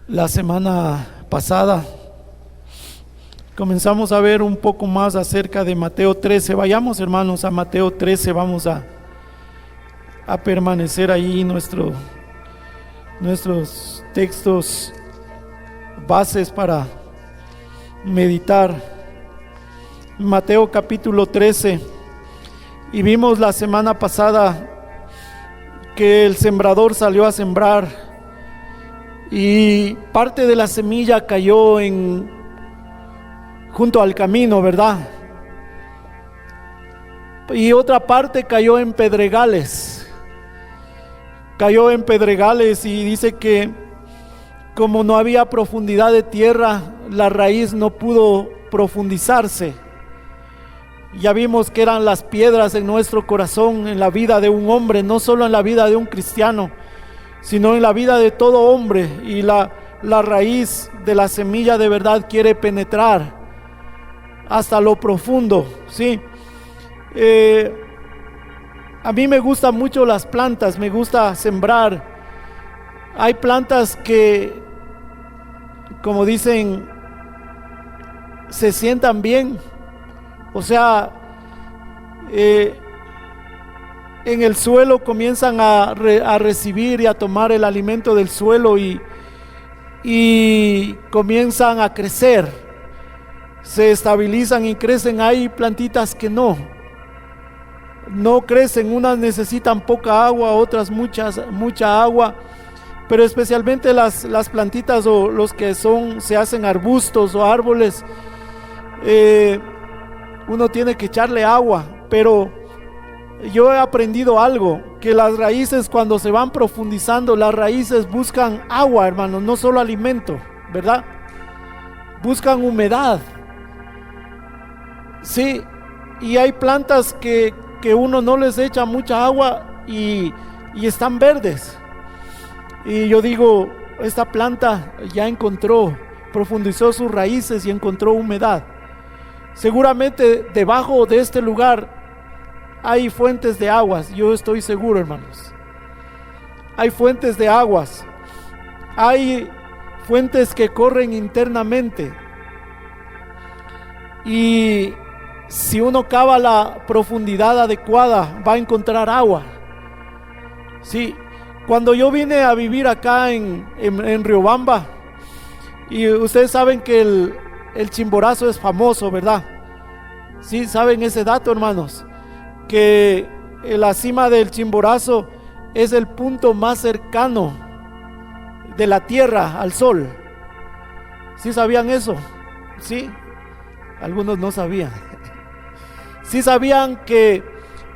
La semana pasada comenzamos a ver un poco más acerca de Mateo 13. Vayamos, hermanos, a Mateo 13. Vamos a permanecer ahí nuestros textos bases para meditar. Mateo capítulo 13. Y vimos la semana pasada que el sembrador salió a sembrar y parte de la semilla cayó junto al camino, ¿verdad? Y otra parte cayó en pedregales. Cayó en pedregales y dice que como no había profundidad de tierra, la raíz no pudo profundizarse. Ya vimos que eran las piedras en nuestro corazón, en la vida de un hombre, no solo en la vida de un cristiano, sino en la vida de todo hombre. Y la raíz de la semilla de verdad quiere penetrar hasta lo profundo, ¿sí? A mí me gustan mucho las plantas, me gusta sembrar. Hay plantas que, como dicen, se sientan bien, o sea, en el suelo comienzan a recibir y a tomar el alimento del suelo y comienzan a crecer, se estabilizan y crecen. Hay plantitas que no crecen, unas necesitan poca agua, otras mucha agua, pero especialmente las plantitas o los que se hacen arbustos o árboles, uno tiene que echarle agua. Pero yo he aprendido algo, que las raíces, cuando se van profundizando, las raíces buscan agua, hermanos, no solo alimento, ¿verdad? Buscan humedad. Sí, y hay plantas que uno no les echa mucha agua y están verdes. Y yo digo, esta planta ya profundizó sus raíces y encontró humedad. Seguramente debajo de este lugar hay fuentes de aguas, yo estoy seguro, hermanos. Hay fuentes de aguas, hay fuentes que corren internamente. Y si uno cava la profundidad adecuada, va a encontrar agua. Sí, cuando yo vine a vivir acá en Riobamba, y ustedes saben que el Chimborazo es famoso, ¿verdad? Sí, saben ese dato, hermanos, que la cima del Chimborazo es el punto más cercano de la tierra al sol. ¿Sí sabían eso? Sí, algunos no sabían. ¿Sí sabían que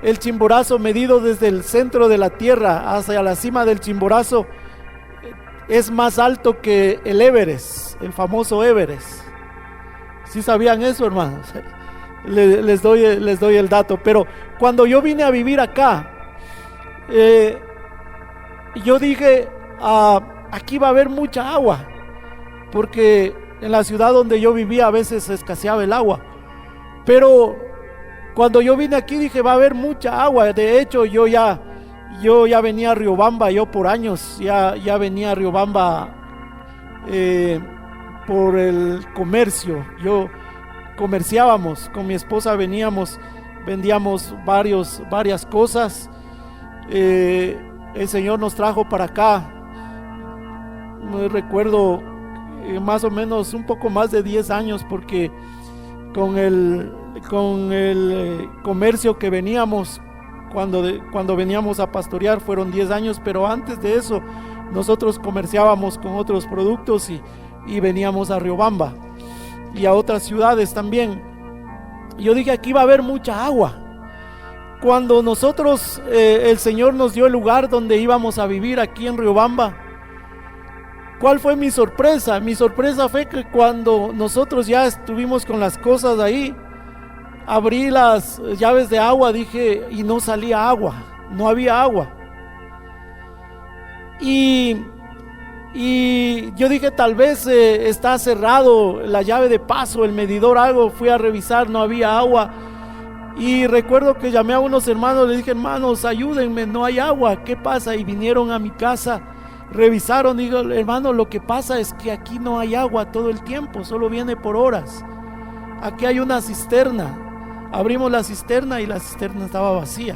el Chimborazo, medido desde el centro de la tierra hacia la cima del Chimborazo, es más alto que el Everest, el famoso Everest? ¿Sí sabían eso, hermanos? Les doy el dato. Pero cuando yo vine a vivir acá, yo dije, aquí va a haber mucha agua, porque en la ciudad donde yo vivía a veces escaseaba el agua. Pero cuando yo vine aquí dije, va a haber mucha agua. De hecho, yo ya venía a Riobamba, yo por años ya venía a Riobamba por el comercio. Yo comerciábamos con mi esposa, vendíamos varias cosas. El Señor nos trajo para acá, no recuerdo, más o menos un poco más de 10 años, porque con el comercio que veníamos, cuando veníamos a pastorear, fueron 10 años, pero antes de eso nosotros comerciábamos con otros productos y veníamos a Riobamba y a otras ciudades también. Yo dije, aquí va a haber mucha agua. cuando nosotros, el Señor nos dio el lugar donde íbamos a vivir aquí en Riobamba, ¿cuál fue mi sorpresa? Mi sorpresa fue que cuando nosotros ya estuvimos con las cosas ahí, abrí las llaves de agua, dije, y no salía agua, no había agua. Y yo dije, tal vez está cerrado la llave de paso, el medidor, algo. Fui a revisar, no había agua. Y recuerdo que llamé a unos hermanos, les dije, hermanos, ayúdenme, no hay agua, ¿qué pasa? Y vinieron a mi casa, revisaron, digo, hermano, lo que pasa es que aquí no hay agua todo el tiempo, solo viene por horas. Aquí hay una cisterna. Abrimos la cisterna y la cisterna estaba vacía.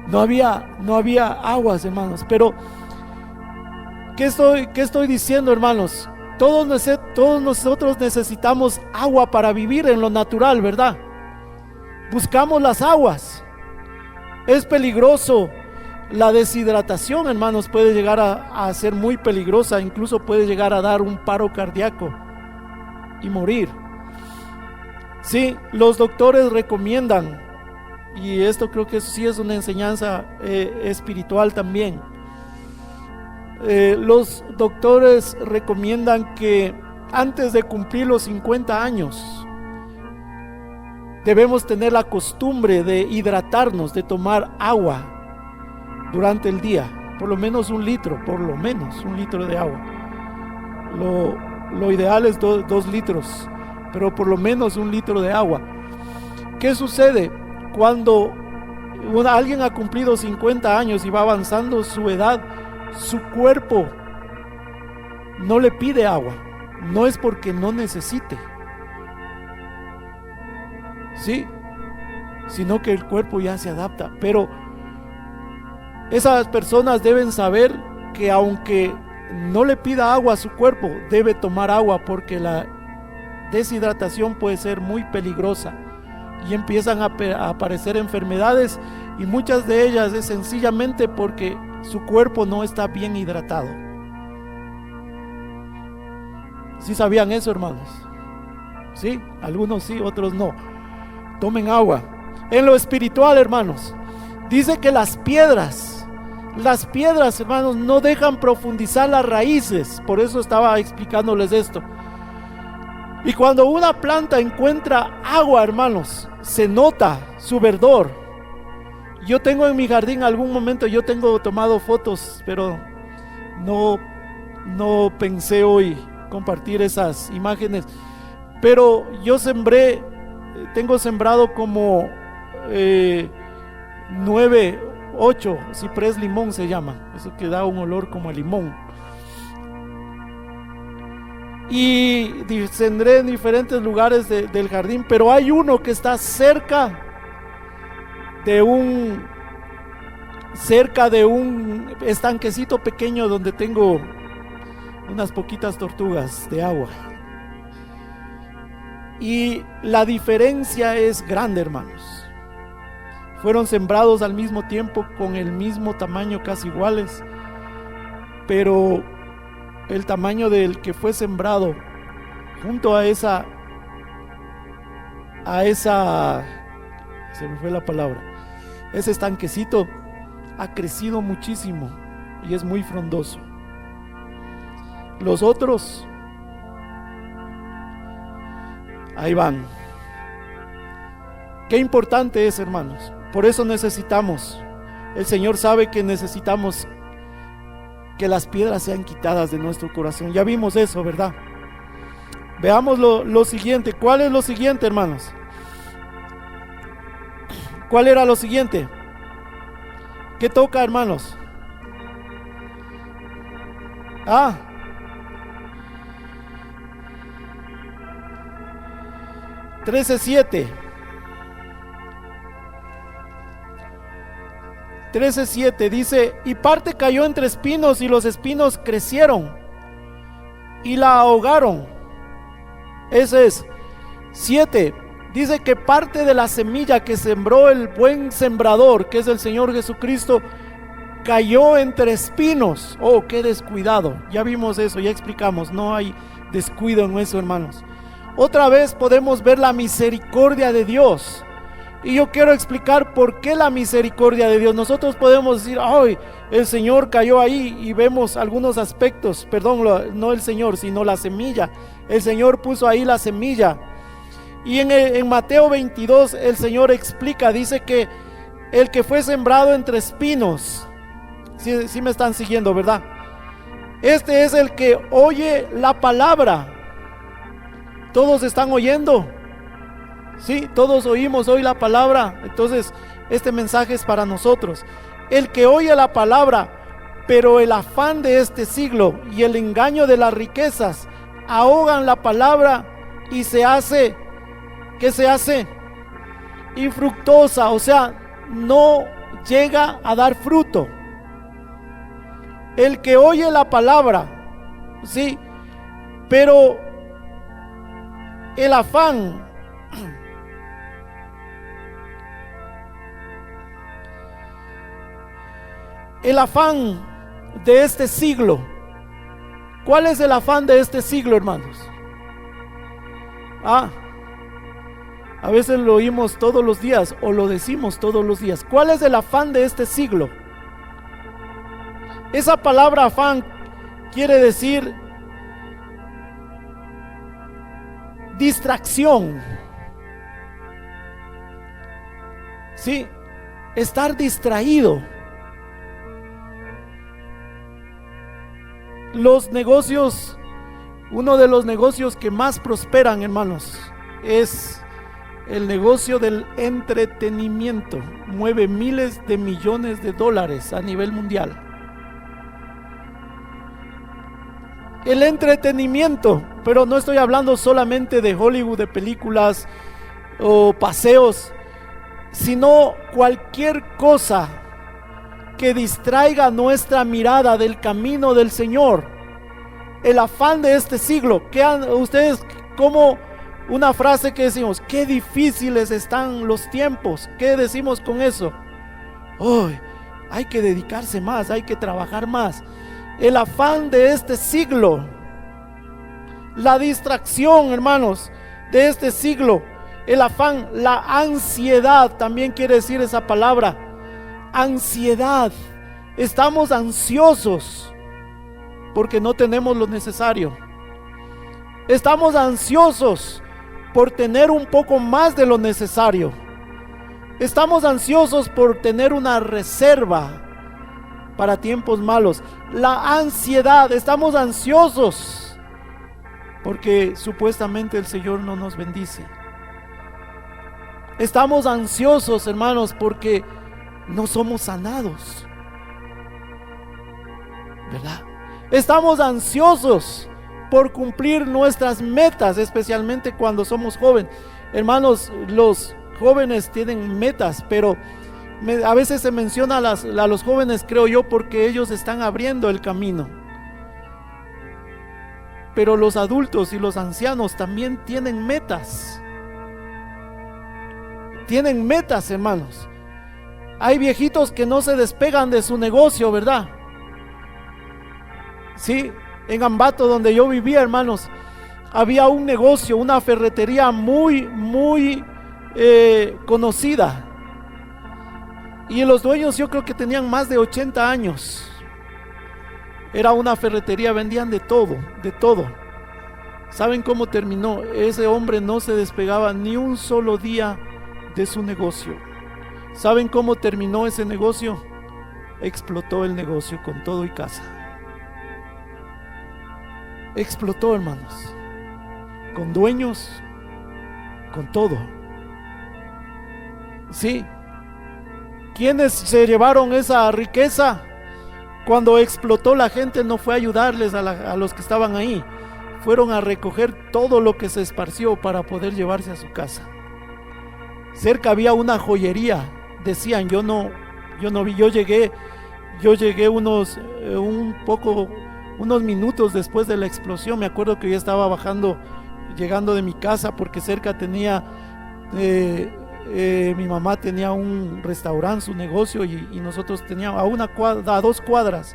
No había aguas, hermanos. Pero ¿qué estoy diciendo, hermanos? Todos nosotros necesitamos agua para vivir en lo natural, ¿verdad? Buscamos las aguas. Es peligroso. La deshidratación, hermanos, puede llegar a ser muy peligrosa. Incluso puede llegar a dar un paro cardíaco y morir. Sí, los doctores recomiendan, y esto creo que sí es una enseñanza espiritual también. Los doctores recomiendan que antes de cumplir los 50 años debemos tener la costumbre de hidratarnos, de tomar agua durante el día, por lo menos un litro de agua. Lo ideal es 2 litros, pero por lo menos 1 litro de agua. ¿Qué sucede cuando alguien ha cumplido 50 años y va avanzando su edad? Su cuerpo no le pide agua, no es porque no necesite, sí, sino que el cuerpo ya se adapta. Pero esas personas deben saber que aunque no le pida agua a su cuerpo, debe tomar agua, porque la deshidratación puede ser muy peligrosa y empiezan a aparecer enfermedades, y muchas de ellas es sencillamente porque su cuerpo no está bien hidratado. ¿Sí sabían eso, hermanos? Sí, algunos sí, otros no. Tomen agua. En lo espiritual, hermanos, dice que las piedras, hermanos, no dejan profundizar las raíces. Por eso estaba explicándoles esto. Y cuando una planta encuentra agua, hermanos, se nota su verdor. Yo tengo en mi jardín, algún momento yo tengo tomado fotos, pero no pensé hoy compartir esas imágenes. Pero yo tengo sembrado como 9, 8 ciprés limón se llama, eso que da un olor como a limón. Y sembré en diferentes lugares del jardín, pero hay uno que está cerca de un estanquecito pequeño donde tengo unas poquitas tortugas de agua. Y la diferencia es grande, hermanos. Fueron sembrados al mismo tiempo, con el mismo tamaño, casi iguales, pero el tamaño del que fue sembrado junto a esa se me fue la palabra, ese estanquecito ha crecido muchísimo y es muy frondoso. Los otros ahí van. Qué importante es, hermanos. Por eso necesitamos, el Señor sabe que necesitamos que las piedras sean quitadas de nuestro corazón. Ya vimos eso, ¿verdad? Veamos lo siguiente. ¿Cuál es lo siguiente, hermanos? ¿Cuál era lo siguiente? ¿Qué toca, hermanos? 13:7. 13:7 dice: y parte cayó entre espinos, y los espinos crecieron y la ahogaron. Ese es. 7. Dice que parte de la semilla que sembró el buen sembrador, que es el Señor Jesucristo, cayó entre espinos. Oh, qué descuidado. Ya vimos eso, ya explicamos. No hay descuido en eso, hermanos. Otra vez podemos ver la misericordia de Dios. Y yo quiero explicar por qué la misericordia de Dios. Nosotros podemos decir, ay, el Señor cayó ahí, y vemos algunos aspectos, perdón, no el Señor, sino la semilla. El Señor puso ahí la semilla. Y en Mateo 22 el Señor explica, dice que el que fue sembrado entre espinos, sí me están siguiendo, ¿verdad? Este es el que oye la palabra. Todos están oyendo. Sí, todos oímos hoy la palabra. Entonces este mensaje es para nosotros. El que oye la palabra, pero el afán de este siglo y el engaño de las riquezas ahogan la palabra y se hace, ¿qué se hace? Infructuosa, o sea, no llega a dar fruto. El que oye la palabra, sí, pero el afán de este siglo. ¿Cuál es el afán de este siglo, hermanos? A veces lo oímos todos los días o lo decimos todos los días. ¿Cuál es el afán de este siglo? Esa palabra afán quiere decir distracción. Sí, estar distraído. Los negocios, uno de los negocios que más prosperan, hermanos, es el negocio del entretenimiento. Mueve miles de millones de dólares a nivel mundial. El entretenimiento, pero no estoy hablando solamente de Hollywood, de películas o paseos, sino cualquier cosa que distraiga nuestra mirada del camino del Señor. El afán de este siglo, que ustedes, como una frase que decimos, qué difíciles están los tiempos. ¿Qué decimos con eso? Hay que dedicarse más, hay que trabajar más. El afán de este siglo, la distracción, hermanos, de este siglo, el afán, la ansiedad, también quiere decir esa palabra, ansiedad. Estamos ansiosos porque no tenemos lo necesario. Estamos ansiosos por tener un poco más de lo necesario. Estamos ansiosos por tener una reserva para tiempos malos. La ansiedad, estamos ansiosos porque supuestamente el Señor no nos bendice. Estamos ansiosos, hermanos, porque no somos sanados, ¿verdad? Estamos ansiosos por cumplir nuestras metas, especialmente cuando somos jóvenes. Hermanos, los jóvenes tienen metas, pero a veces se menciona a los jóvenes, creo yo, porque ellos están abriendo el camino. Pero los adultos y los ancianos también tienen metas. Tienen metas, hermanos. Hay viejitos que no se despegan de su negocio, ¿verdad? Sí, en Ambato, donde yo vivía, hermanos, había un negocio, una ferretería muy conocida. Y los dueños yo creo que tenían más de 80 años. Era una ferretería, vendían de todo, de todo. ¿Saben cómo terminó? Ese hombre no se despegaba ni un solo día de su negocio. ¿Saben cómo terminó ese negocio? Explotó el negocio con todo y casa. Explotó, hermanos. Con dueños, con todo. Sí. ¿Quiénes se llevaron esa riqueza? Cuando explotó, la gente no fue a ayudarles a los que estaban ahí. Fueron a recoger todo lo que se esparció para poder llevarse a su casa. Cerca había una joyería. Decían, yo no vi, yo llegué unos minutos después de la explosión. Me acuerdo que yo estaba llegando de mi casa, porque cerca tenía mi mamá tenía un restaurante, su negocio, y nosotros teníamos a 2 cuadras.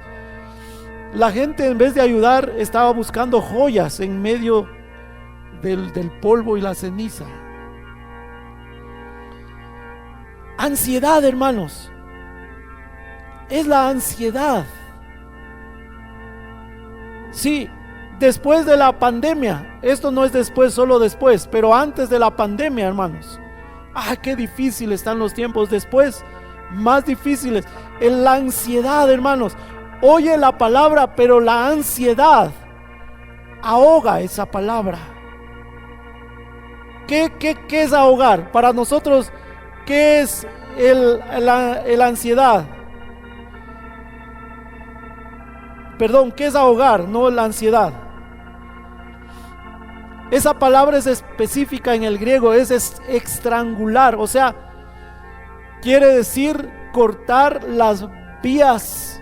La gente, en vez de ayudar, estaba buscando joyas en medio del polvo y la ceniza. Ansiedad, hermanos. Es la ansiedad. Sí, después de la pandemia, esto no es después, solo después, pero antes de la pandemia, hermanos. Qué difícil están los tiempos después, más difíciles. En la ansiedad, hermanos. Oye la palabra, pero la ansiedad ahoga esa palabra. ¿Qué es ahogar? Para nosotros, ¿qué es la ansiedad? Perdón, ¿qué es ahogar? No la ansiedad. Esa palabra es específica en el griego, es estrangular, o sea, quiere decir cortar las vías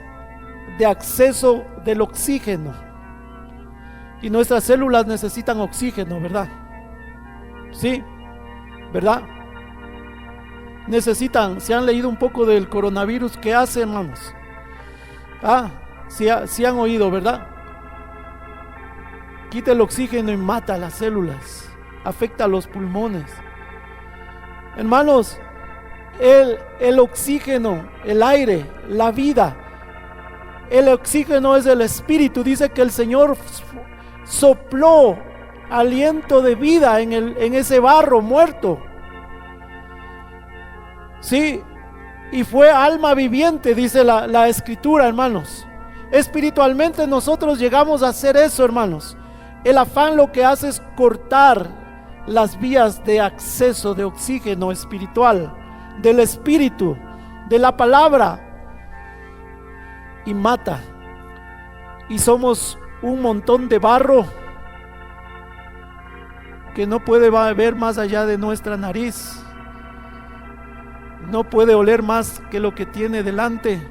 de acceso del oxígeno. Y nuestras células necesitan oxígeno, ¿verdad? Sí, ¿verdad? Necesitan, si han leído un poco del coronavirus, ¿qué hace, hermanos? Sí han oído, ¿verdad? Quita el oxígeno y mata las células, afecta a los pulmones. Hermanos, el oxígeno, el aire, la vida, el oxígeno es el espíritu. Dice que el Señor sopló aliento de vida en ese barro muerto. Sí, y fue alma viviente, dice la escritura, hermanos. Espiritualmente nosotros llegamos a hacer eso, hermanos. El afán lo que hace es cortar las vías de acceso de oxígeno espiritual, del espíritu, de la palabra, y mata. Y somos un montón de barro que no puede ver más allá de nuestra nariz, no puede oler más que lo que tiene delante.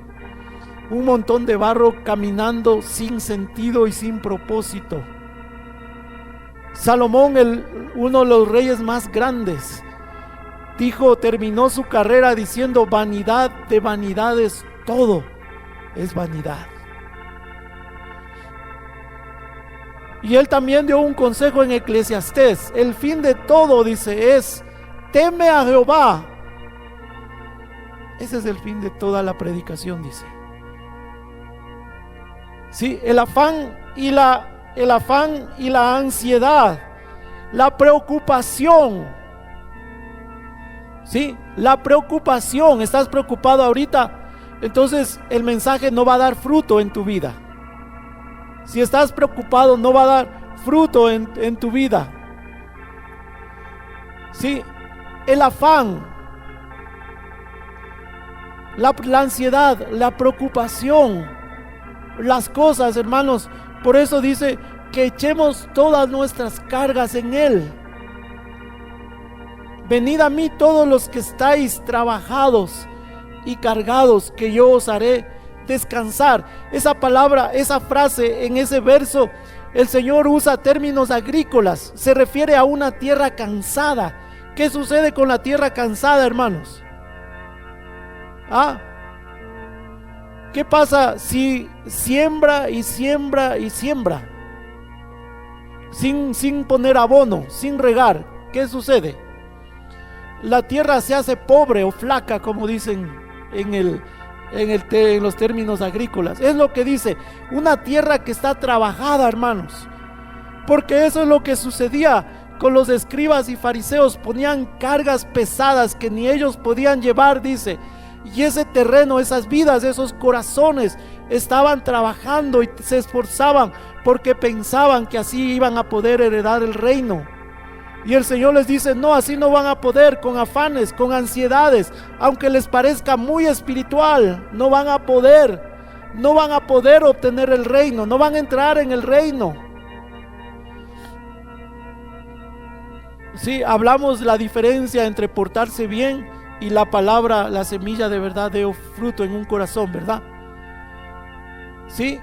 Un montón de barro caminando sin sentido y sin propósito. Salomón, uno de los reyes más grandes, terminó su carrera diciendo: vanidad de vanidades, todo es vanidad. Y él también dio un consejo en Eclesiastés: el fin de todo, dice, es teme a Jehová. Ese es el fin de toda la predicación, dice. Sí, el afán y la ansiedad, la preocupación. Sí, la preocupación. Estás preocupado ahorita, entonces el mensaje no va a dar fruto en tu vida. Si estás preocupado, no va a dar fruto en tu vida. Sí, el afán, la ansiedad, la preocupación, las cosas, hermanos. Por eso dice que echemos todas nuestras cargas en Él. Venid a mí todos los que estáis trabajados y cargados, que yo os haré descansar. Esa palabra, esa frase en ese verso, el Señor usa términos agrícolas. Se refiere a una tierra cansada. ¿Qué sucede con la tierra cansada, hermanos? ¿Qué pasa si siembra y siembra y siembra sin poner abono, sin regar? ¿Qué sucede? La tierra se hace pobre o flaca, como dicen en los términos agrícolas. Es lo que dice, una tierra que está trabajada, hermanos. Porque eso es lo que sucedía con los escribas y fariseos. Ponían cargas pesadas que ni ellos podían llevar, dice. Y ese terreno, esas vidas, esos corazones estaban trabajando y se esforzaban porque pensaban que así iban a poder heredar el reino. Y el Señor les dice: no, así no van a poder, con afanes, con ansiedades, aunque les parezca muy espiritual, no van a poder obtener el reino, no van a entrar en el reino. Sí, hablamos la diferencia entre portarse bien y la palabra, la semilla de verdad dio fruto en un corazón, ¿verdad? Sí,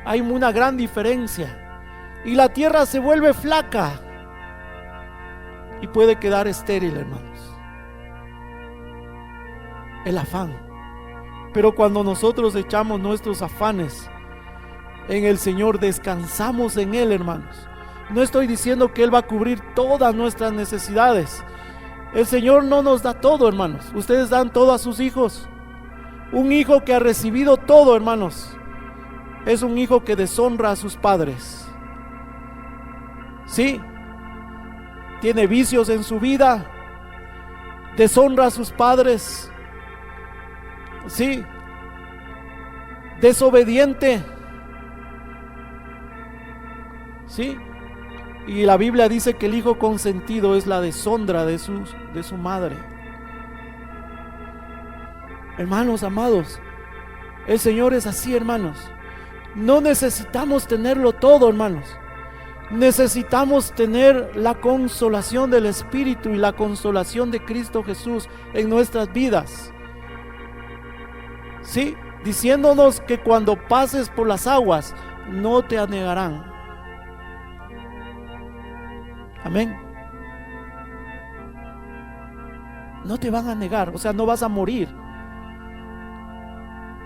hay una gran diferencia. Y la tierra se vuelve flaca y puede quedar estéril, hermanos. El afán. Pero cuando nosotros echamos nuestros afanes en el Señor, descansamos en Él, hermanos. No estoy diciendo que Él va a cubrir todas nuestras necesidades. El Señor no nos da todo, hermanos. Ustedes dan todo a sus hijos. Un hijo que ha recibido todo, hermanos, es un hijo que deshonra a sus padres. Sí, tiene vicios en su vida, deshonra a sus padres. Sí, desobediente. Sí, y la Biblia dice que el hijo consentido es la deshonra de su madre. Hermanos amados, el Señor es así, hermanos. No necesitamos tenerlo todo, hermanos. Necesitamos tener la consolación del Espíritu y la consolación de Cristo Jesús en nuestras vidas. Sí, diciéndonos que cuando pases por las aguas no te anegarán. Amén. No te van a negar, o sea, no vas a morir.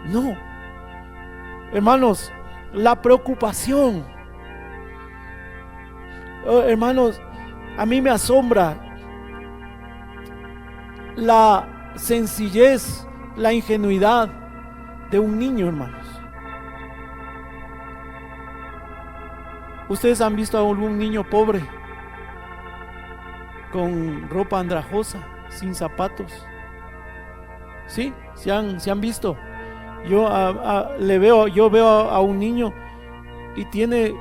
No. Hermanos, la preocupación. Hermanos, a mí me asombra la sencillez, la ingenuidad de un niño, hermanos. ¿Ustedes han visto a algún niño pobre con ropa andrajosa, sin zapatos? ¿Sí? ¿Se han visto? Yo veo a un niño y tiene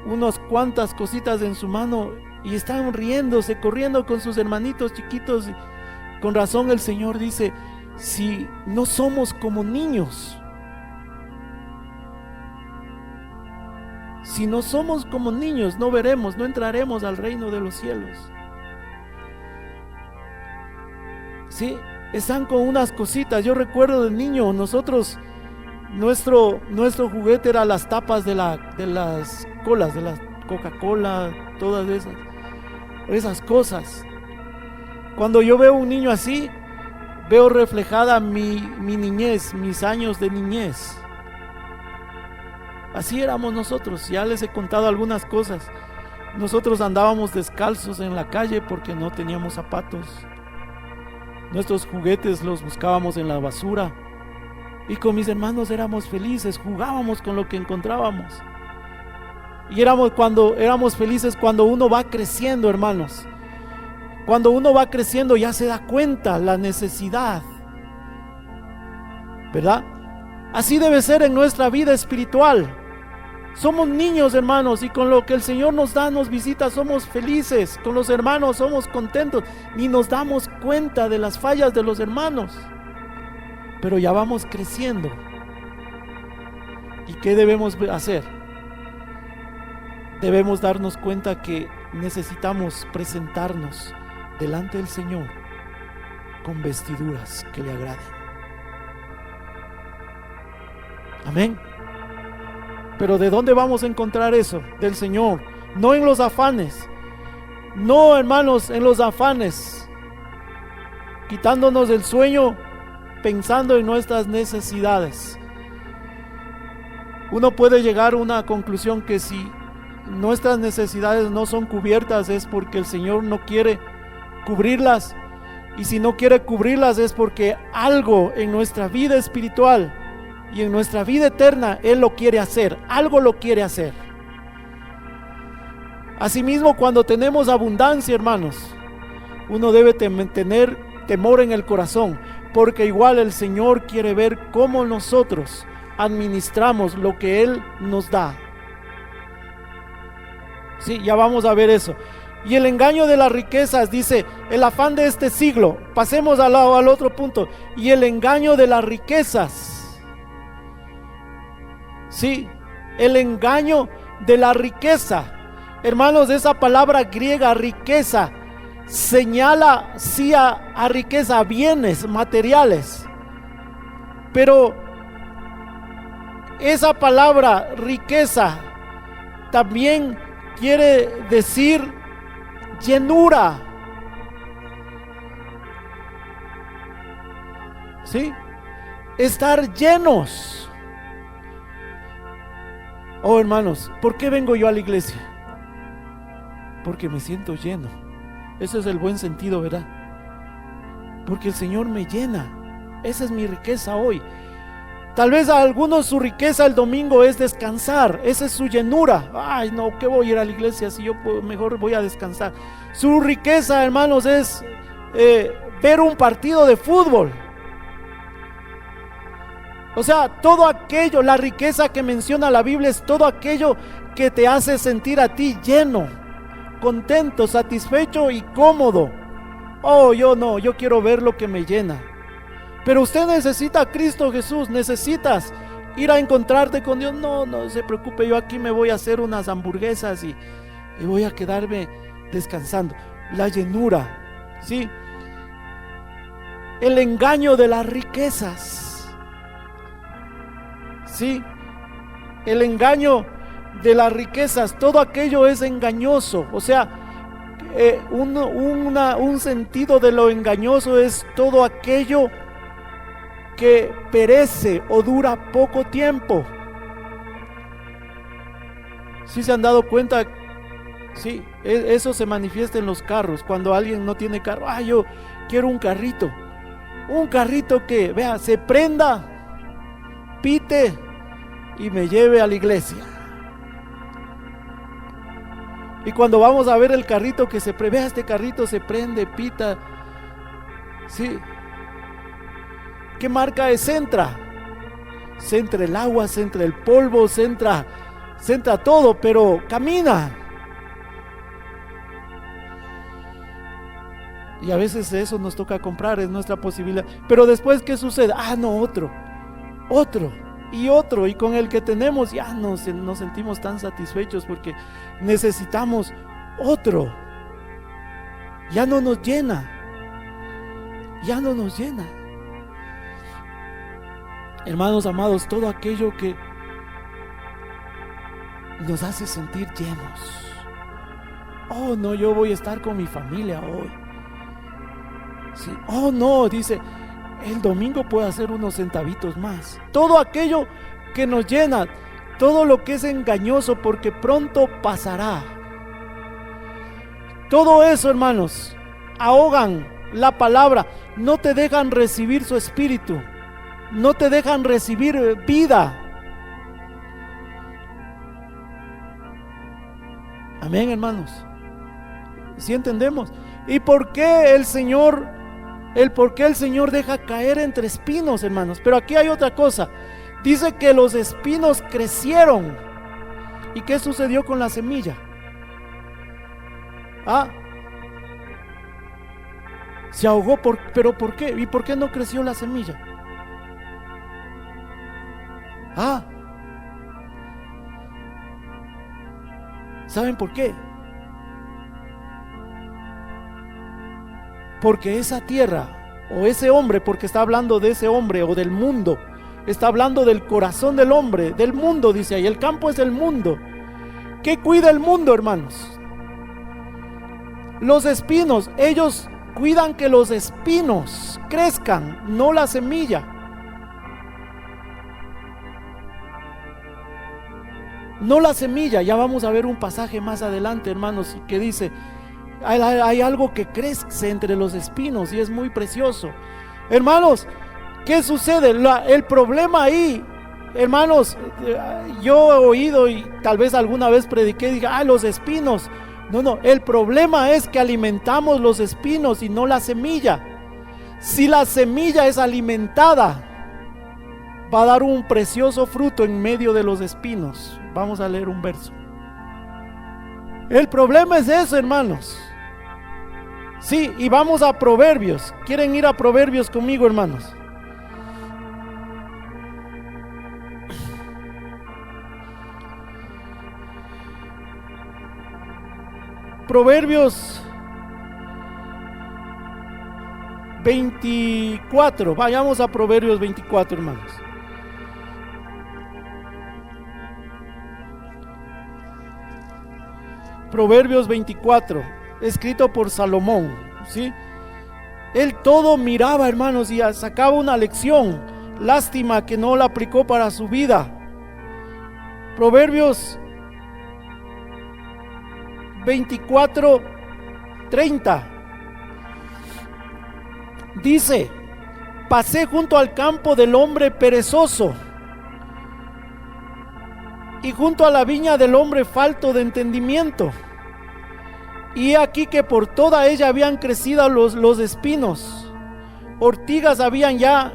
unas cuantas cositas en su mano y están riéndose, corriendo con sus hermanitos chiquitos. Con razón el Señor dice: si no somos como niños, si no somos como niños, no veremos, no entraremos al reino de los cielos. Sí, están con unas cositas. Yo recuerdo de niño, nosotros, nuestro juguete era las tapas de las colas, de la Coca-Cola, todas esas cosas. Cuando yo veo un niño así, veo reflejada mi niñez, mis años de niñez. Así éramos nosotros. Ya les he contado algunas cosas. Nosotros andábamos descalzos en la calle porque no teníamos zapatos. Nuestros juguetes los buscábamos en la basura. Y con mis hermanos éramos felices, jugábamos con lo que encontrábamos. Y éramos felices cuando uno va creciendo, hermanos. Cuando uno va creciendo ya se da cuenta la necesidad, ¿verdad? Así debe ser en nuestra vida espiritual. Somos niños, hermanos, y con lo que el Señor nos da, nos visita, somos felices. Con los hermanos somos contentos, ni nos damos cuenta de las fallas de los hermanos. Pero ya vamos creciendo. ¿Y qué debemos hacer? Debemos darnos cuenta que necesitamos presentarnos delante del Señor con vestiduras que le agraden. Amén. Pero ¿de dónde vamos a encontrar eso? Del Señor. No en los afanes. No, hermanos, en los afanes, quitándonos del sueño, pensando en nuestras necesidades. Uno puede llegar a una conclusión que si nuestras necesidades no son cubiertas es porque el Señor no quiere cubrirlas, y si no quiere cubrirlas es porque algo en nuestra vida espiritual y en nuestra vida eterna Él lo quiere hacer, algo lo quiere hacer. Asimismo, cuando tenemos abundancia, hermanos, uno debe tener temor en el corazón, porque igual el Señor quiere ver cómo nosotros administramos lo que Él nos da. Sí, ya vamos a ver eso. Y el engaño de las riquezas, dice, el afán de este siglo. Pasemos al otro punto. Y el engaño de las riquezas. Sí, el engaño de la riqueza. Hermanos, esa palabra griega, riqueza, señala sí a riqueza, a bienes materiales. Pero esa palabra riqueza también quiere decir llenura. ¿Sí? Estar llenos. Oh, hermanos, ¿por qué vengo yo a la iglesia? Porque me siento lleno. Ese es el buen sentido, ¿verdad? porque el Señor me llena. Esa es mi riqueza hoy. Tal vez a algunos su riqueza el domingo es descansar, esa es su llenura. Ay, no, ¿qué voy a ir a la iglesia si yo mejor voy a descansar? Su riqueza, hermanos, es ver un partido de fútbol. O sea, todo aquello, la riqueza que menciona la Biblia es todo aquello que te hace sentir a ti lleno, contento, satisfecho y cómodo. Oh, yo no, yo quiero ver lo que me llena. Pero usted necesita a Cristo Jesús, necesitas ir a encontrarte con Dios. No, no se preocupe, yo aquí me voy a hacer unas hamburguesas y voy a quedarme descansando. La llenura, ¿sí? El engaño de las riquezas, ¿sí? El engaño de las riquezas, todo aquello es engañoso. O sea, un sentido de lo engañoso es todo aquello que perece o dura poco tiempo. ¿Sí se han dado cuenta? Sí, eso se manifiesta en los carros. Cuando alguien no tiene carro, yo quiero un carrito que, vea, se prenda, pite y me lleve a la iglesia. Y cuando vamos a ver el carrito que vea, este carrito se prende, pita, sí. ¿Qué marca es? Centra el agua, centra el polvo, centra todo, pero camina. Y a veces eso nos toca comprar, es nuestra posibilidad. Pero después, ¿qué sucede? No, otro, y con el que tenemos ya nos sentimos tan satisfechos porque necesitamos otro. Ya no nos llena. Hermanos amados, todo aquello que nos hace sentir llenos. Oh, no, yo voy a estar con mi familia hoy. Sí. Oh, no, dice, el domingo puedo hacer unos centavitos más. Todo aquello que nos llena, todo lo que es engañoso, porque pronto pasará. Todo eso, hermanos, ahogan la palabra, no te dejan recibir su espíritu. No te dejan recibir vida. Amén, hermanos. ¿Sí entendemos? ¿Y por qué el Señor deja caer entre espinos, hermanos? Pero aquí hay otra cosa. Dice que los espinos crecieron. ¿Y qué sucedió con la semilla? Se ahogó. ¿Pero por qué? ¿Y por qué no creció la semilla? ¿Saben por qué? Porque esa tierra o ese hombre, porque está hablando de ese hombre o del mundo, está hablando del corazón del hombre, del mundo, dice ahí. El campo es el mundo. ¿Qué cuida el mundo, hermanos? Los espinos. Ellos cuidan que los espinos crezcan, no la semilla. No la semilla. Ya vamos a ver un pasaje más adelante, hermanos, que dice, hay algo que crece entre los espinos y es muy precioso. Hermanos, ¿qué sucede? El problema ahí, hermanos, yo he oído y tal vez alguna vez prediqué y dije, los espinos. No, el problema es que alimentamos los espinos y no la semilla. Si la semilla es alimentada, va a dar un precioso fruto en medio de los espinos. Vamos a leer un verso. El problema es eso, hermanos. Sí, y vamos a Proverbios. ¿Quieren ir a Proverbios conmigo, hermanos? Proverbios 24. Vayamos a Proverbios 24, hermanos. Proverbios 24, escrito por Salomón, ¿sí? Él todo miraba, hermanos, y sacaba una lección. Lástima que no la aplicó para su vida. Proverbios 24, 30. Dice: pasé junto al campo del hombre perezoso y junto a la viña del hombre falto de entendimiento. Y he aquí que por toda ella habían crecido los espinos, ortigas habían ya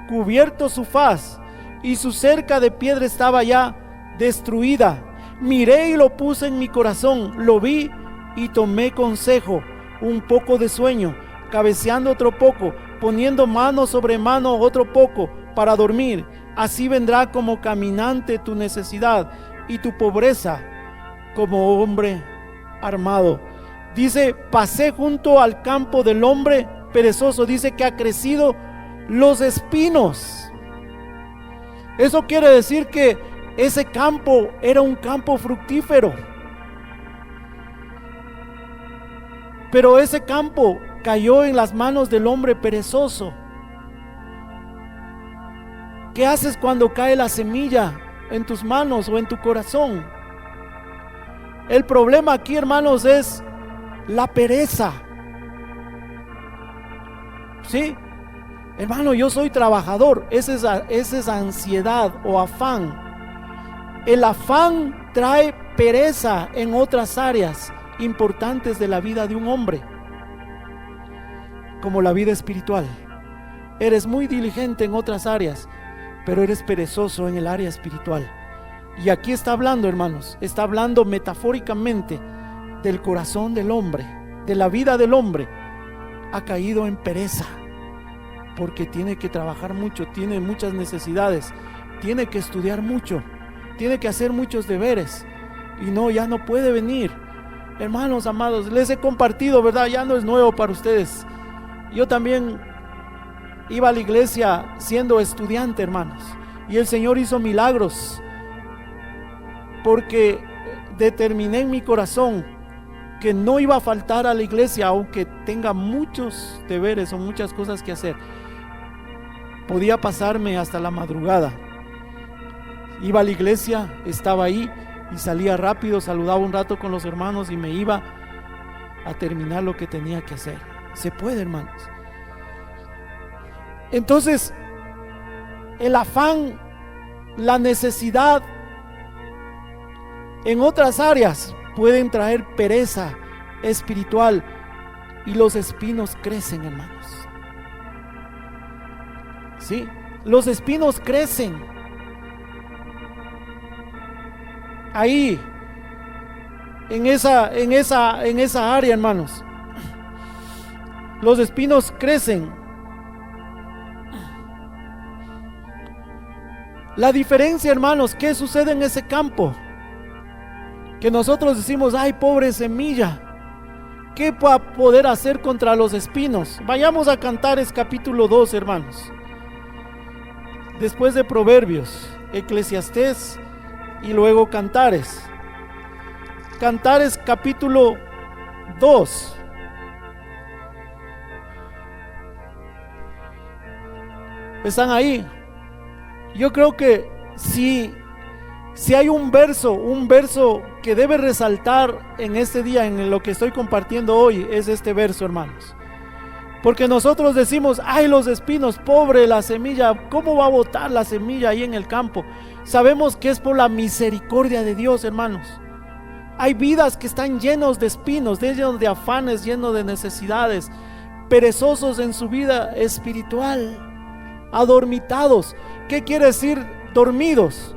cubierto su faz, y su cerca de piedra estaba ya destruida. Miré y lo puse en mi corazón, lo vi y tomé consejo, un poco de sueño, cabeceando otro poco, poniendo mano sobre mano otro poco para dormir. Así vendrá como caminante tu necesidad y tu pobreza como hombre armado. Dice: pasé junto al campo del hombre perezoso. Dice que ha crecido los espinos. Eso quiere decir que ese campo era un campo fructífero, pero ese campo cayó en las manos del hombre perezoso. ¿Qué haces cuando cae la semilla en tus manos o en tu corazón? El problema aquí, hermanos, es la pereza. ¿Sí? Hermano, yo soy trabajador. Esa es ansiedad o afán. El afán trae pereza en otras áreas importantes de la vida de un hombre, como la vida espiritual. Eres muy diligente en otras áreas, pero eres perezoso en el área espiritual. Y aquí está hablando, hermanos, está hablando metafóricamente del corazón del hombre, de la vida del hombre. Ha caído en pereza porque tiene que trabajar mucho, tiene muchas necesidades, tiene que estudiar mucho, tiene que hacer muchos deberes, y ya no puede venir. Hermanos amados, les he compartido, ¿verdad? Ya no es nuevo para ustedes. Yo también iba a la iglesia siendo estudiante, hermanos, y el Señor hizo milagros, porque determiné en mi corazón que no iba a faltar a la iglesia, aunque tenga muchos deberes o muchas cosas que hacer. Podía pasarme hasta la madrugada. Iba a la iglesia, estaba ahí y salía rápido, saludaba un rato con los hermanos y me iba a terminar lo que tenía que hacer. Se puede, hermanos. Entonces, el afán, la necesidad en otras áreas pueden traer pereza espiritual, y los espinos crecen, hermanos. Sí, los espinos crecen ahí en esa área, hermanos. Los espinos crecen. La diferencia, hermanos, ¿qué sucede en ese campo? Que nosotros decimos: ay, pobre semilla, ¿qué va a poder hacer contra los espinos? Vayamos a Cantares capítulo 2, hermanos. Después de Proverbios, Eclesiastés y luego Cantares. Cantares capítulo 2. ¿Están ahí? Yo creo que si hay un verso que debe resaltar en este día, en lo que estoy compartiendo hoy, es este verso, hermanos. Porque nosotros decimos: ay, los espinos, pobre la semilla, ¿cómo va a botar la semilla ahí en el campo? Sabemos que es por la misericordia de Dios, hermanos. Hay vidas que están llenos de espinos, llenos de afanes, llenos de necesidades, perezosos en su vida espiritual, adormitados. ¿Qué quiere decir dormidos?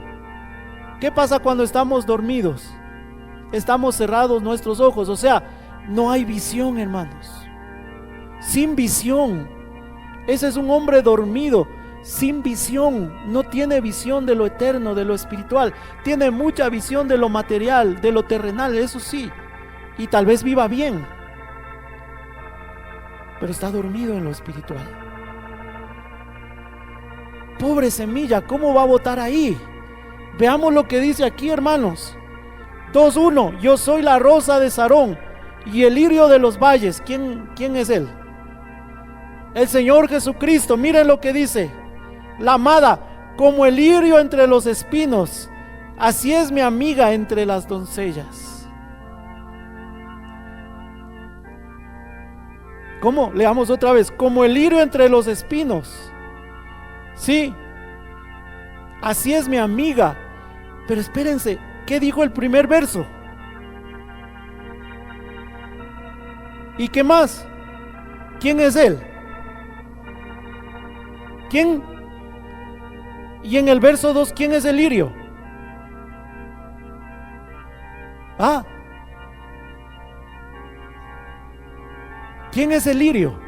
¿Qué pasa cuando estamos dormidos? Estamos cerrados nuestros ojos, o sea, no hay visión, hermanos. Sin visión. Ese es un hombre dormido, sin visión. No tiene visión de lo eterno, de lo espiritual. Tiene mucha visión de lo material, de lo terrenal, eso sí. Y tal vez viva bien, pero está dormido en lo espiritual. Pobre semilla, ¿cómo va a botar ahí? Veamos lo que dice aquí, hermanos. 2:1. Yo soy la rosa de Sarón y el lirio de los valles. ¿Quién es él? El Señor Jesucristo. Miren lo que dice: la amada, como el lirio entre los espinos, así es mi amiga entre las doncellas. ¿Cómo? Leamos otra vez. Como el lirio entre los espinos. Sí. Así es mi amiga. Pero espérense, ¿qué dijo el primer verso? ¿Y qué más? ¿Quién es él? ¿Quién? Y en el verso 2, ¿quién es el lirio? ¿Quién es el lirio?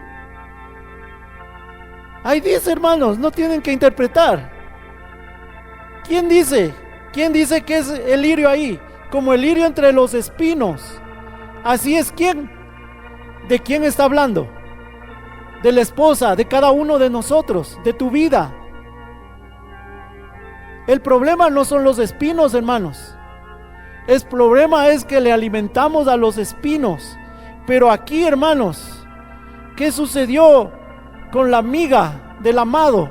Ahí dice, hermanos, no tienen que interpretar. ¿Quién dice? ¿Quién dice que es el lirio ahí? Como el lirio entre los espinos. Así es, ¿quién? ¿De quién está hablando? De la esposa, de cada uno de nosotros, de tu vida. El problema no son los espinos, hermanos. El problema es que le alimentamos a los espinos. Pero aquí, hermanos, ¿qué sucedió con la amiga del amado?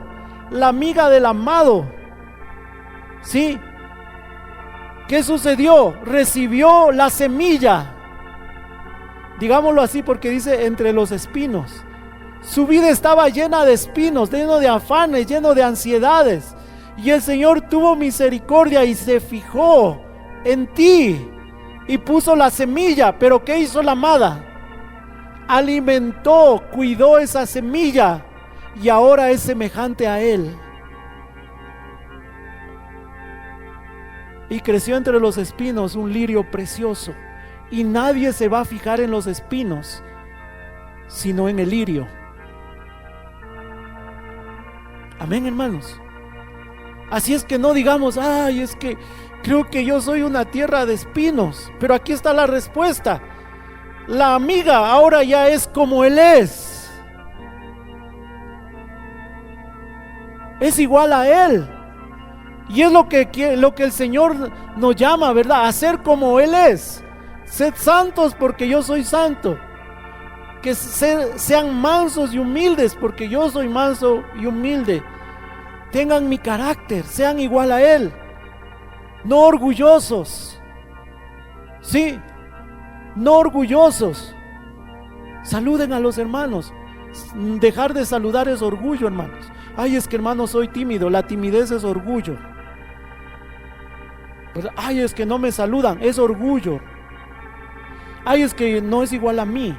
La amiga del amado, ¿sí? ¿Qué sucedió? Recibió la semilla, digámoslo así, porque dice entre los espinos. Su vida estaba llena de espinos, lleno de afanes, lleno de ansiedades. Y el Señor tuvo misericordia y se fijó en ti y puso la semilla. Pero ¿qué hizo la amada? Alimentó, cuidó esa semilla y ahora es semejante a Él. Y creció entre los espinos un lirio precioso. Y nadie se va a fijar en los espinos, sino en el lirio. Amén, hermanos. Así es que no digamos, ay, es que creo que yo soy una tierra de espinos. Pero aquí está la respuesta. La amiga ahora ya es como Él es. Es igual a Él. Y es lo que el Señor nos llama, ¿verdad? A ser como Él es. Sed santos porque yo soy santo. Que sean mansos y humildes porque yo soy manso y humilde. Tengan mi carácter, sean igual a Él. No orgullosos. Sí, no orgullosos. Saluden a los hermanos. Dejar de saludar es orgullo, hermanos. Ay, es que hermano soy tímido. La timidez es orgullo. Ay, es que no me saludan, es orgullo. Ay, es que no es igual a mí.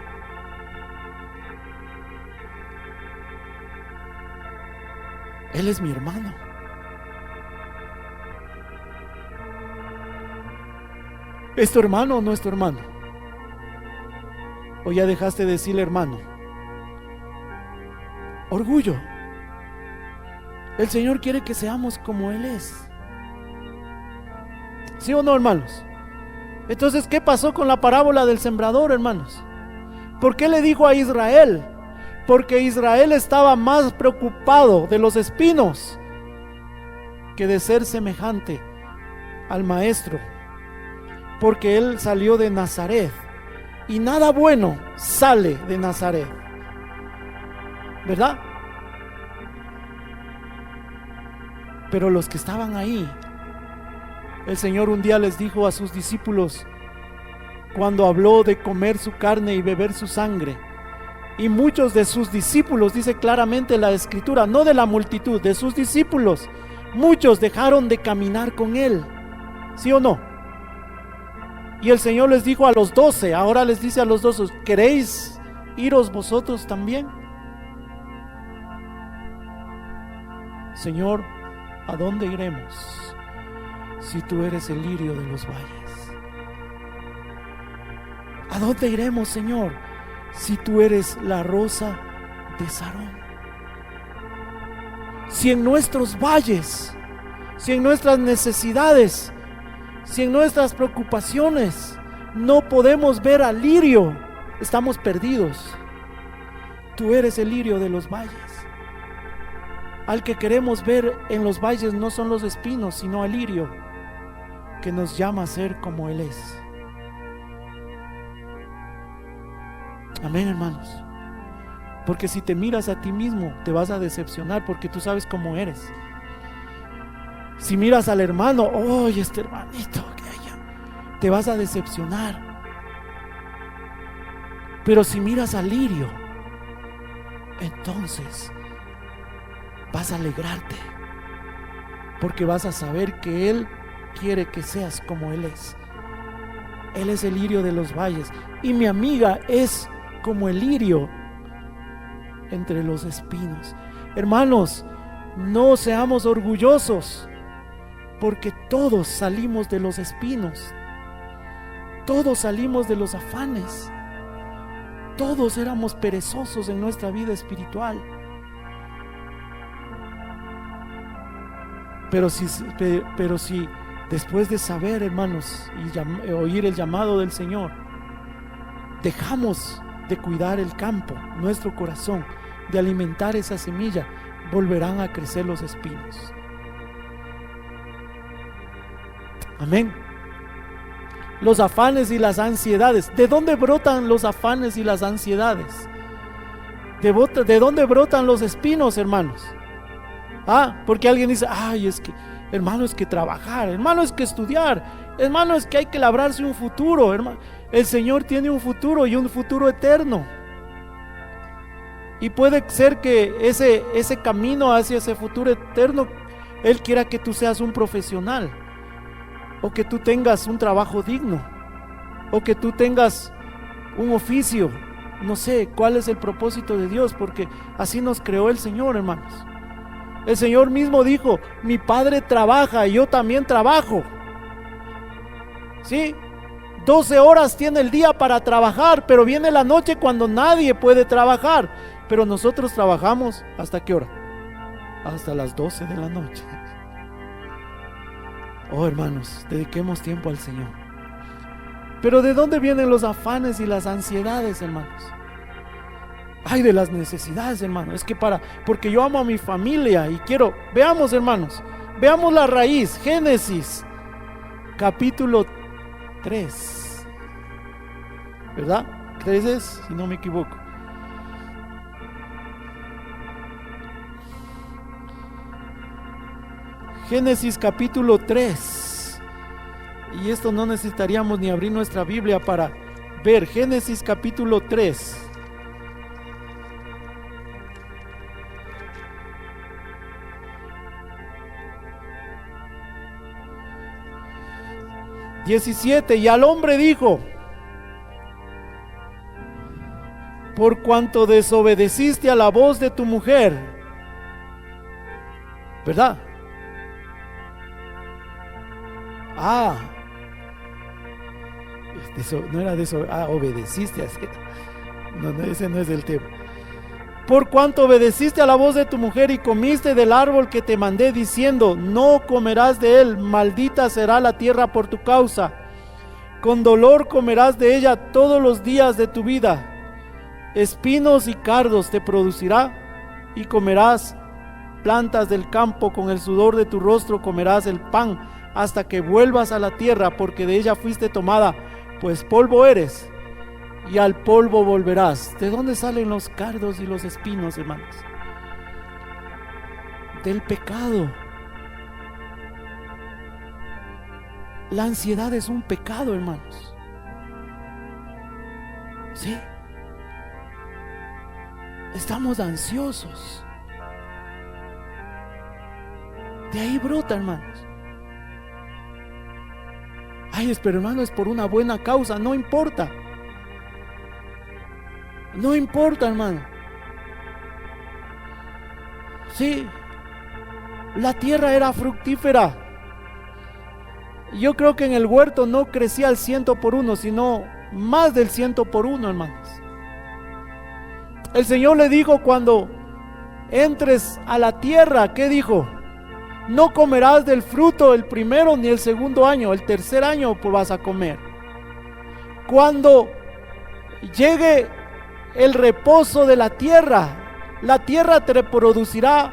Él es mi hermano. ¿Es tu hermano o no es tu hermano? ¿O ya dejaste de decirle hermano? Orgullo. El Señor quiere que seamos como Él es. ¿Sí o no, hermanos? Entonces, ¿qué pasó con la parábola del sembrador, hermanos? ¿Por qué le dijo a Israel? Porque Israel estaba más preocupado de los espinos que de ser semejante al Maestro. Porque Él salió de Nazaret y nada bueno sale de Nazaret, ¿verdad? Pero los que estaban ahí, el Señor un día les dijo a sus discípulos, cuando habló de comer su carne y beber su sangre, y muchos de sus discípulos, dice claramente la Escritura, no de la multitud, de sus discípulos, muchos dejaron de caminar con Él. ¿Sí o no? Y el Señor les dijo a los 12, ahora les dice a los 12, ¿queréis iros vosotros también? Señor, ¿a dónde iremos si tú eres el lirio de los valles? ¿A dónde iremos, Señor, si tú eres la rosa de Sarón? Si en nuestros valles, si en nuestras necesidades, si en nuestras preocupaciones no podemos ver al lirio, estamos perdidos. Tú eres el lirio de los valles. Al que queremos ver en los valles no son los espinos, sino al lirio que nos llama a ser como Él es. Amén, hermanos. Porque si te miras a ti mismo, te vas a decepcionar porque tú sabes cómo eres. Si miras al hermano, oye, este hermanito, te vas a decepcionar. Pero si miras al lirio, entonces vas a alegrarte, porque vas a saber que Él quiere que seas como Él es. Él es el lirio de los valles, y mi amiga es como el lirio entre los espinos. Hermanos, no seamos orgullosos, porque todos salimos de los espinos, todos salimos de los afanes, todos éramos perezosos en nuestra vida espiritual. Pero si después de saber, hermanos, y oír el llamado del Señor, dejamos de cuidar el campo, nuestro corazón, de alimentar esa semilla, volverán a crecer los espinos. Amén. Los afanes y las ansiedades. ¿De dónde brotan los afanes y las ansiedades? ¿De dónde brotan los espinos, hermanos? Porque alguien dice, ay, es que, hermano, es que trabajar, hermano, es que estudiar, hermano, es que hay que labrarse un futuro, hermano. El Señor tiene un futuro, y un futuro eterno. Y puede ser que ese camino hacia ese futuro eterno, Él quiera que tú seas un profesional, o que tú tengas un trabajo digno, o que tú tengas un oficio. No sé cuál es el propósito de Dios, porque así nos creó el Señor, hermanos. El Señor mismo dijo, mi Padre trabaja y yo también trabajo. ¿Sí? 12 horas tiene el día para trabajar, pero viene la noche cuando nadie puede trabajar. Pero nosotros trabajamos, ¿hasta qué hora? Hasta las 12 de la noche. Oh, hermanos, dediquemos tiempo al Señor. Pero ¿de dónde vienen los afanes y las ansiedades, hermanos? Ay, de las necesidades, hermanos. Es que porque yo amo a mi familia y quiero. Veamos, hermanos, veamos la raíz. Génesis capítulo 3, ¿verdad? 3 es, si no me equivoco. Génesis capítulo 3. Y esto no necesitaríamos ni abrir nuestra Biblia para ver. Génesis capítulo 3. Y al hombre dijo: por cuanto desobedeciste a la voz de tu mujer, ¿verdad? No era de eso. Obedeciste a ese. No, ese no es el tema. Por cuanto obedeciste a la voz de tu mujer y comiste del árbol que te mandé diciendo, no comerás de él, maldita será la tierra por tu causa. Con dolor comerás de ella todos los días de tu vida. Espinos y cardos te producirá y comerás plantas del campo, con el sudor de tu rostro comerás el pan hasta que vuelvas a la tierra, porque de ella fuiste tomada, pues polvo eres y al polvo volverás. ¿De dónde salen los cardos y los espinos, hermanos? Del pecado. La ansiedad es un pecado, hermanos. Sí. Estamos ansiosos. De ahí brota, hermanos. Ay, pero hermano, es por una buena causa. No importa. No importa, hermano. Sí, la tierra era fructífera. Yo creo que en el huerto no crecía al 100%, sino más del 100%, hermanos. El Señor le dijo cuando entres a la tierra, ¿qué dijo? No comerás del fruto el primero ni el segundo año, el tercer año pues vas a comer. Cuando llegue el reposo de la tierra te producirá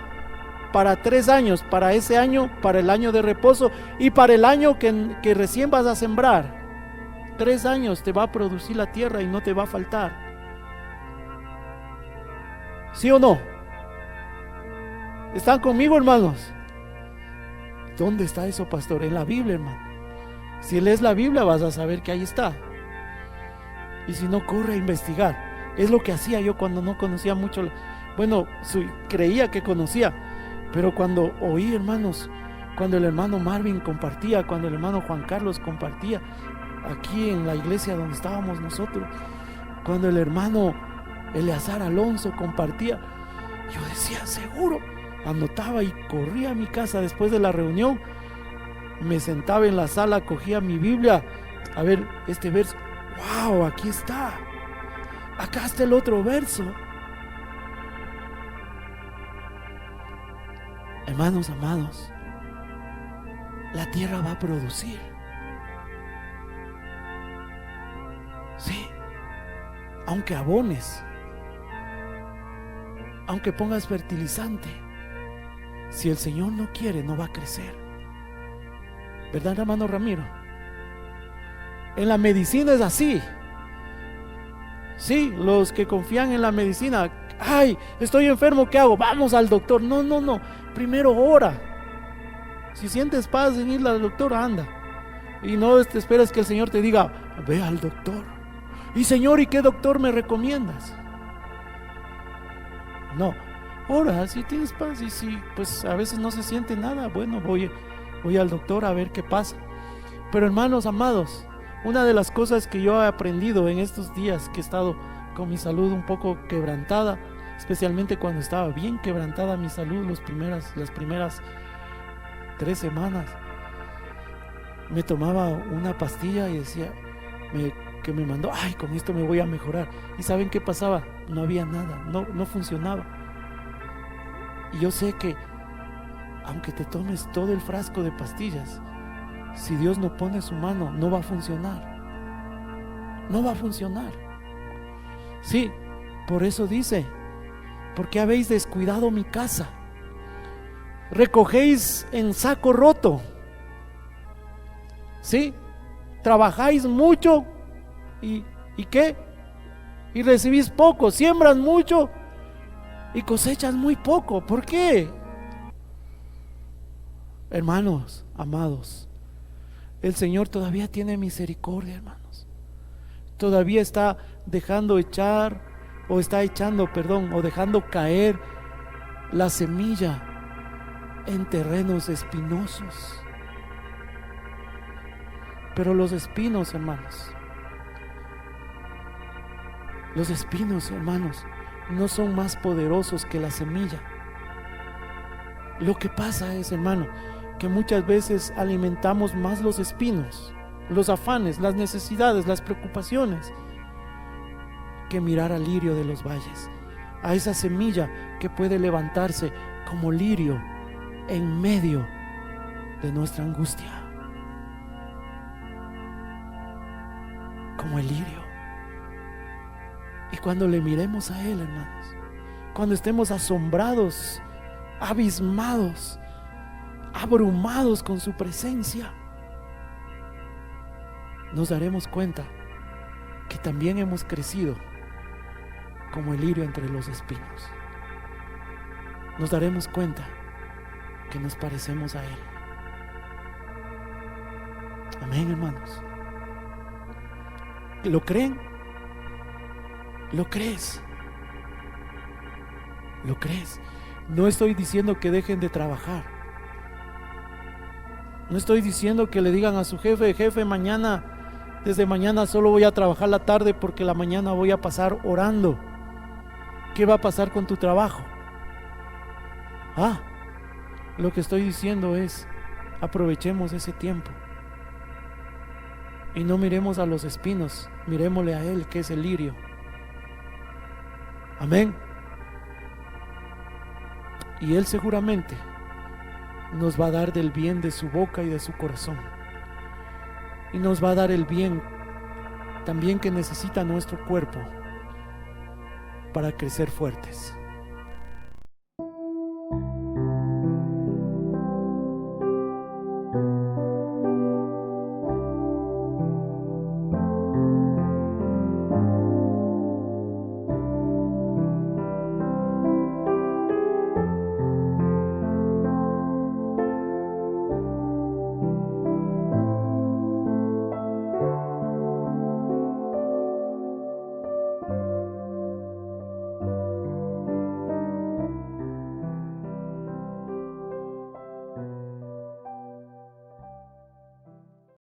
para 3 años, para ese año, para el año de reposo y para el año que recién vas a sembrar. 3 años te va a producir la tierra y no te va a faltar. ¿Sí o no? ¿Están conmigo, hermanos? ¿Dónde está eso, pastor? En la Biblia, hermano. Si lees la Biblia vas a saber que ahí está. Y si no, corre a investigar. Es lo que hacía yo cuando no conocía mucho Bueno, creía que conocía, pero cuando oí, hermanos, cuando el hermano Marvin compartía, cuando el hermano Juan Carlos compartía, aquí en la iglesia donde estábamos nosotros, cuando el hermano Eleazar Alonso compartía, yo decía, seguro, anotaba y corría a mi casa después de la reunión, me sentaba en la sala, cogía mi Biblia, a ver este verso, wow, aquí está, acá está el otro verso. Hermanos amados, la tierra va a producir. Sí, aunque abones, aunque pongas fertilizante, si el Señor no quiere, no va a crecer. ¿Verdad, hermano Ramiro? En la medicina es así. Sí, los que confían en la medicina, ay, estoy enfermo, ¿qué hago? Vamos al doctor. No, no, no, primero ora. Si sientes paz en ir al doctor, anda. Y no te esperes que el Señor te diga, ve al doctor. Y Señor, ¿y qué doctor me recomiendas? No, ora, si tienes paz. Y si pues a veces no se siente nada, bueno, voy al doctor a ver qué pasa. Pero hermanos amados, una de las cosas que yo he aprendido en estos días que he estado con mi salud un poco quebrantada, especialmente cuando estaba bien quebrantada mi salud las primeras 3 semanas, me tomaba una pastilla y decía que me mandó, ay, con esto me voy a mejorar. ¿Y saben qué pasaba? No había nada, no funcionaba. Y yo sé que aunque te tomes todo el frasco de pastillas, si Dios no pone su mano, no va a funcionar. No va a funcionar. Sí, por eso dice, porque habéis descuidado mi casa, recogéis en saco roto. Sí, trabajáis mucho y ¿qué? Y recibís poco, siembras mucho y cosechas muy poco. ¿Por qué? Hermanos amados, el Señor todavía tiene misericordia, hermanos. Todavía está dejando dejando caer la semilla en terrenos espinosos. Pero los espinos, hermanos, no son más poderosos que la semilla. Lo que pasa es, hermano, que muchas veces alimentamos más los espinos, los afanes, las necesidades, las preocupaciones, que mirar al lirio de los valles, a esa semilla que puede levantarse como lirio en medio de nuestra angustia, como el lirio. Y cuando le miremos a Él, hermanos, cuando estemos asombrados, abismados, abrumados con su presencia, nos daremos cuenta que también hemos crecido como el lirio entre los espinos. Nos daremos cuenta que nos parecemos a Él. Amén, hermanos. ¿Lo creen? ¿Lo crees? ¿Lo crees? No estoy diciendo que dejen de trabajar. No estoy diciendo que le digan a su jefe, desde mañana solo voy a trabajar la tarde porque la mañana voy a pasar orando. ¿Qué va a pasar con tu trabajo? Lo que estoy diciendo es, aprovechemos ese tiempo y no miremos a los espinos, miremosle a Él, que es el lirio. Amén. Y Él seguramente nos va a dar del bien de su boca y de su corazón, y nos va a dar el bien también que necesita nuestro cuerpo para crecer fuertes.